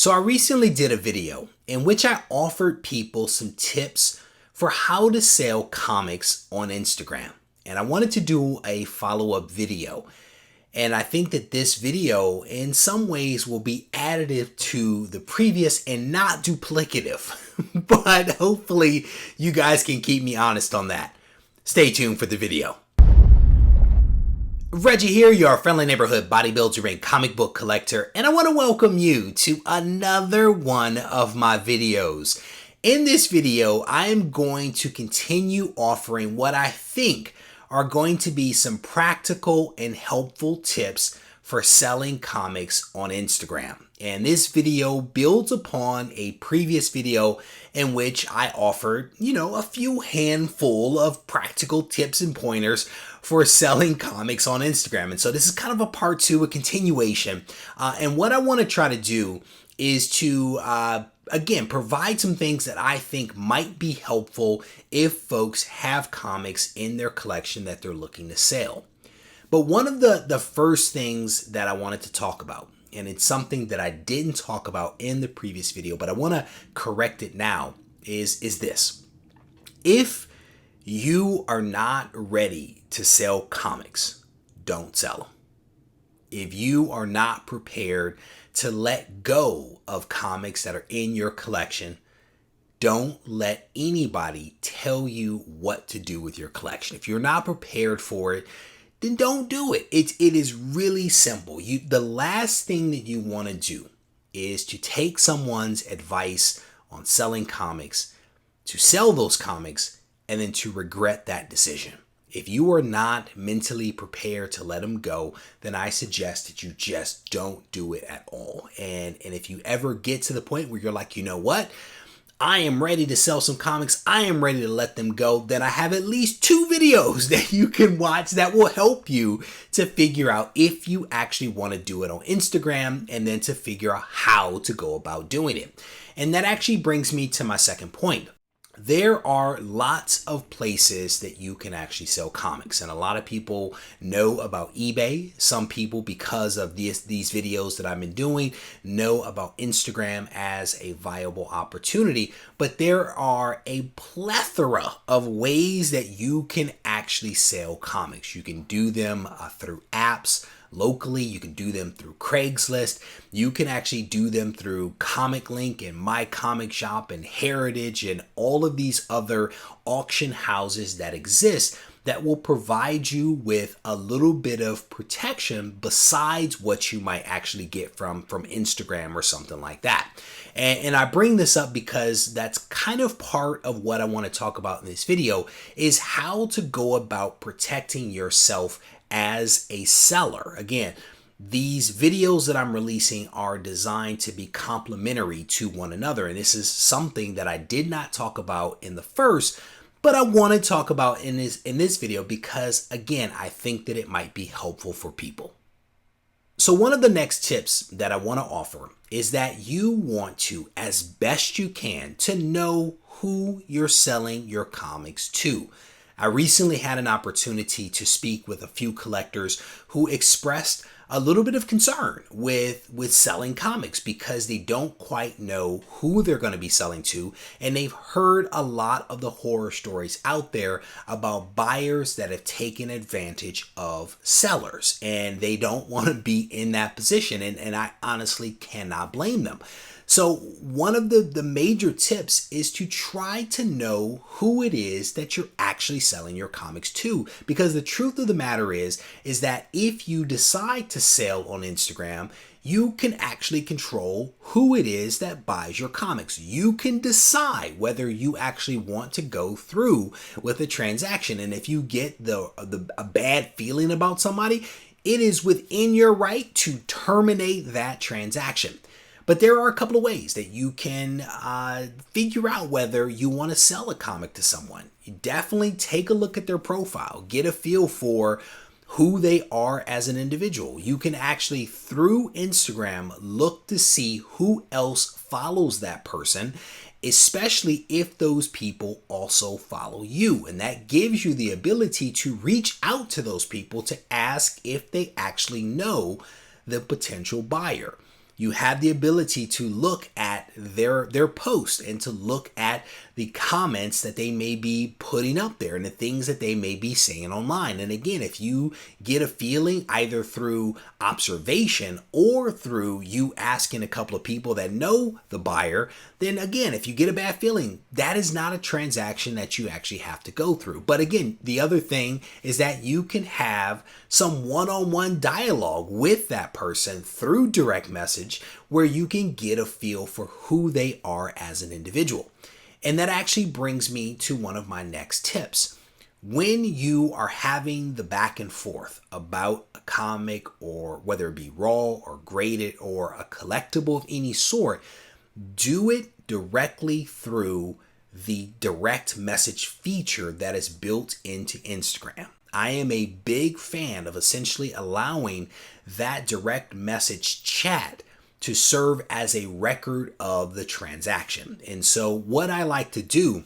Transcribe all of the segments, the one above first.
So I recently did a video in which I offered people some tips for how to sell comics on Instagram. And I wanted to do a follow-up video. And I think that this video in some ways will be additive to the previous and not duplicative. But hopefully you guys can keep me honest on that. Stay tuned for the video. Reggie here, your friendly neighborhood bodybuilder and comic book collector, and I want to welcome you to another one of my videos. In this video, I am going to continue offering what I think are going to be some practical and helpful tips for selling comics on Instagram. And this video builds upon a previous video in which I offered, a few handful of practical tips and pointers for selling comics on Instagram. And so this is kind of a part two, a continuation. And what I want to try to do is to, again, provide some things that I think might be helpful if folks have comics in their collection that they're looking to sell. But one of the first things that I wanted to talk about, and it's something that I didn't talk about in the previous video, but I want to correct it now, is this. If you are not ready to sell comics, don't sell them. If you are not prepared to let go of comics that are in your collection, don't let anybody tell you what to do with your collection. If you're not prepared for it, then don't do it. It is really simple. The last thing that you want to do is to take someone's advice on selling comics, to sell those comics, and then to regret that decision. If you are not mentally prepared to let them go, then I suggest that you just don't do it at all. And if you ever get to the point where you're like, you know what? I am ready to sell some comics, I am ready to let them go, then I have at least 2 videos that you can watch that will help you to figure out if you actually want to do it on Instagram, and then to figure out how to go about doing it. And that actually brings me to my second point. There are lots of places that you can actually sell comics, and a lot of people know about eBay. Some people, because of these videos that I've been doing, know about Instagram as a viable opportunity. But there are a plethora of ways that you can actually sell comics. You can do them through apps. Locally, you can do them through Craigslist. You can actually do them through Comic Link and My Comic Shop and Heritage and all of these other auction houses that exist that will provide you with a little bit of protection besides what you might actually get from Instagram or something like that. And I bring this up because that's kind of part of what I want to talk about in this video, is how to go about protecting yourself as a seller. Again, these videos that I'm releasing are designed to be complementary to one another. And this is something that I did not talk about in the first, but I want to talk about in this video because, again, I think that it might be helpful for people. So one of the next tips that I want to offer is that you want to, as best you can, to know who you're selling your comics to. I recently had an opportunity to speak with a few collectors who expressed a little bit of concern with selling comics because they don't quite know who they're going to be selling to, and they've heard a lot of the horror stories out there about buyers that have taken advantage of sellers, and they don't want to be in that position, and I honestly cannot blame them. So one of the major tips is to try to know who it is that you're actually selling your comics to. Because the truth of the matter is that if you decide to sell on Instagram, you can actually control who it is that buys your comics. You can decide whether you actually want to go through with a transaction. And if you get a bad feeling about somebody, it is within your right to terminate that transaction. But there are a couple of ways that you can figure out whether you want to sell a comic to someone. You definitely take a look at their profile, get a feel for who they are as an individual. You can actually, through Instagram, look to see who else follows that person, especially if those people also follow you. And that gives you the ability to reach out to those people to ask if they actually know the potential buyer. you have the ability to look at their post and to look at the comments that they may be putting up there and the things that they may be saying online. And again, if you get a feeling either through observation or through you asking a couple of people that know the buyer, then again, if you get a bad feeling, that is not a transaction that you actually have to go through. But again, the other thing is that you can have some one-on-one dialogue with that person through direct message where you can get a feel for who they are as an individual. And that actually brings me to one of my next tips. When you are having the back and forth about a comic, or whether it be raw or graded or a collectible of any sort, do it directly through the direct message feature that is built into Instagram. I am a big fan of essentially allowing that direct message chat to serve as a record of the transaction. And so what I like to do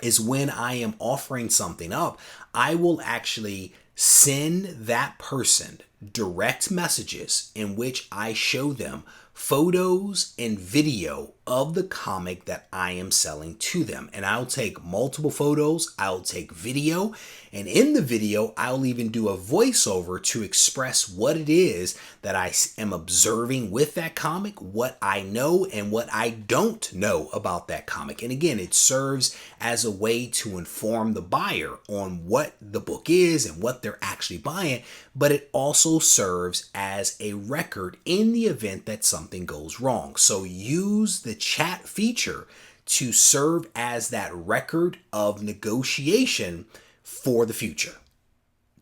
is when I am offering something up, I will actually send that person direct messages in which I show them photos and video of the comic that I am selling to them. And I'll take multiple photos, I'll take video, and in the video, I'll even do a voiceover to express what it is that I am observing with that comic, what I know and what I don't know about that comic. And again, it serves as a way to inform the buyer on what the book is and what they're actually buying, but it also serves as a record in the event that something goes wrong. So use the chat feature to serve as that record of negotiation for the future.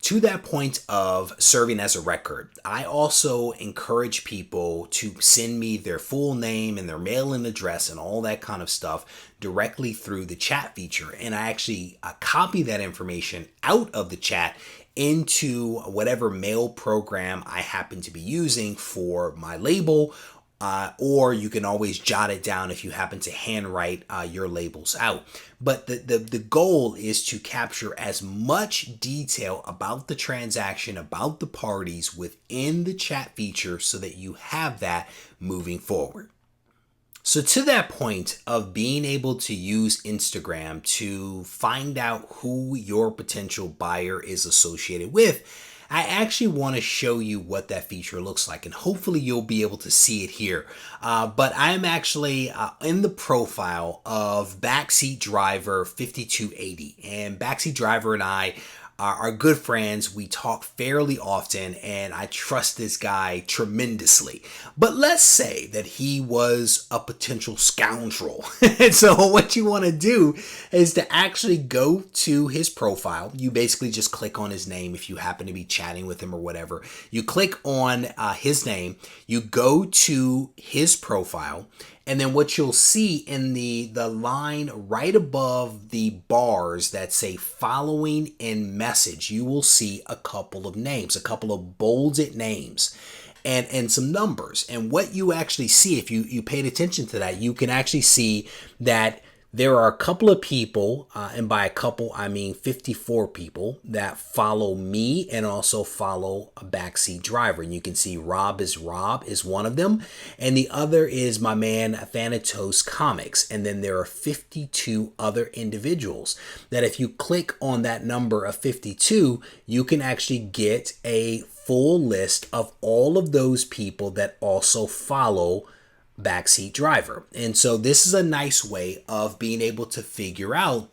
To that point of serving as a record, I also encourage people to send me their full name and their mailing address and all that kind of stuff directly through the chat feature. And I actually copy that information out of the chat into whatever mail program I happen to be using for my label. Or you can always jot it down if you happen to handwrite your labels out. But the goal is to capture as much detail about the transaction, about the parties within the chat feature so that you have that moving forward. So to that point of being able to use Instagram to find out who your potential buyer is associated with, I actually want to show you what that feature looks like, and hopefully you'll be able to see it here. But I'm actually in the profile of Backseat Driver 5280, and Backseat Driver and I are good friends. We talk fairly often, and I trust this guy tremendously. But let's say that he was a potential scoundrel. And so what you want to do is to actually go to his profile. You basically just click on his name if you happen to be chatting with him or whatever. You click on his name, you go to his profile, and then what you'll see in the line right above the bars that say following in message, you will see a couple of names, a couple of bolded names and some numbers. And what you actually see, if you paid attention to that, you can actually see that there are a couple of people, and by a couple, I mean 54 people that follow me and also follow a Backseat Driver. And you can see Rob is one of them. And the other is my man, Thanatos Comics. And then there are 52 other individuals that if you click on that number of 52, you can actually get a full list of all of those people that also follow Backseat Driver. And so this is a nice way of being able to figure out,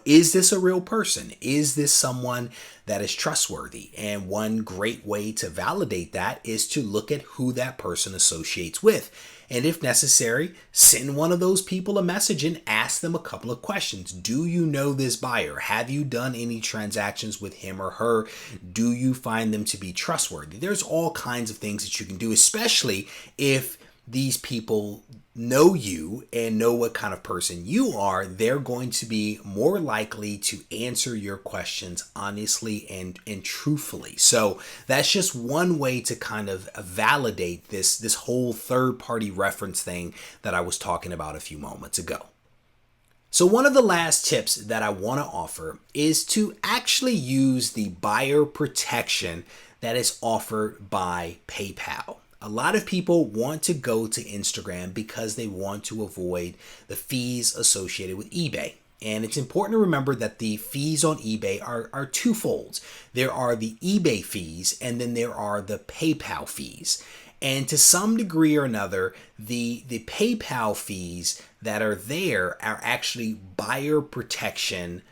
is this a real person? Is this someone that is trustworthy? And one great way to validate that is to look at who that person associates with. And if necessary, send one of those people a message and ask them a couple of questions. Do you know this buyer? Have you done any transactions with him or her? Do you find them to be trustworthy? There's all kinds of things that you can do, especially if these people know you and know what kind of person you are. They're going to be more likely to answer your questions honestly and truthfully. So that's just one way to kind of validate this whole third-party reference thing that I was talking about a few moments ago. So one of the last tips that I want to offer is to actually use the buyer protection that is offered by PayPal. A lot of people want to go to Instagram because they want to avoid the fees associated with eBay. And it's important to remember that the fees on eBay are twofold. There are the eBay fees, and then there are the PayPal fees. And to some degree or another, the PayPal fees that are there are actually buyer protection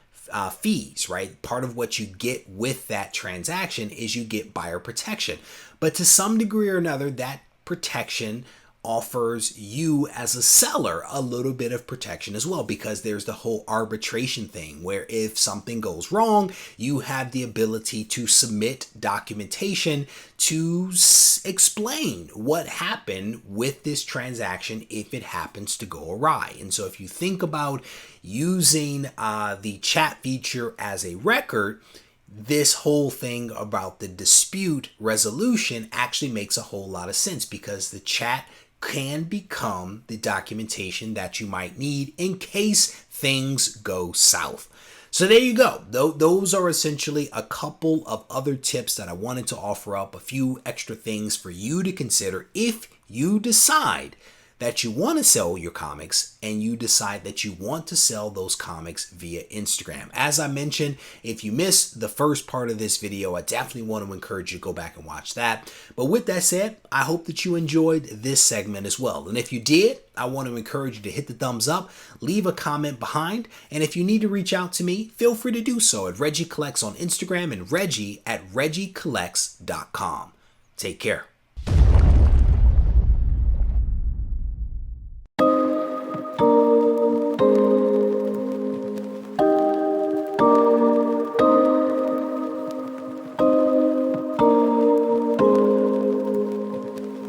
fees, right? Part of what you get with that transaction is you get buyer protection. But to some degree or another, that protection offers you as a seller a little bit of protection as well, because there's the whole arbitration thing where if something goes wrong, you have the ability to submit documentation to explain what happened with this transaction if it happens to go awry. And so if you think about using the chat feature as a record, this whole thing about the dispute resolution actually makes a whole lot of sense, because the chat can become the documentation that you might need in case things go south. So there you go. Those are essentially a couple of other tips that I wanted to offer up, a few extra things for you to consider if you decide that you want to sell your comics and you decide that you want to sell those comics via Instagram. As I mentioned, if you missed the first part of this video, I definitely want to encourage you to go back and watch that. But with that said, I hope that you enjoyed this segment as well. And if you did, I want to encourage you to hit the thumbs up, leave a comment behind, and if you need to reach out to me, feel free to do so at Regie Collects on Instagram and Regie at RegieCollects.com. Take care.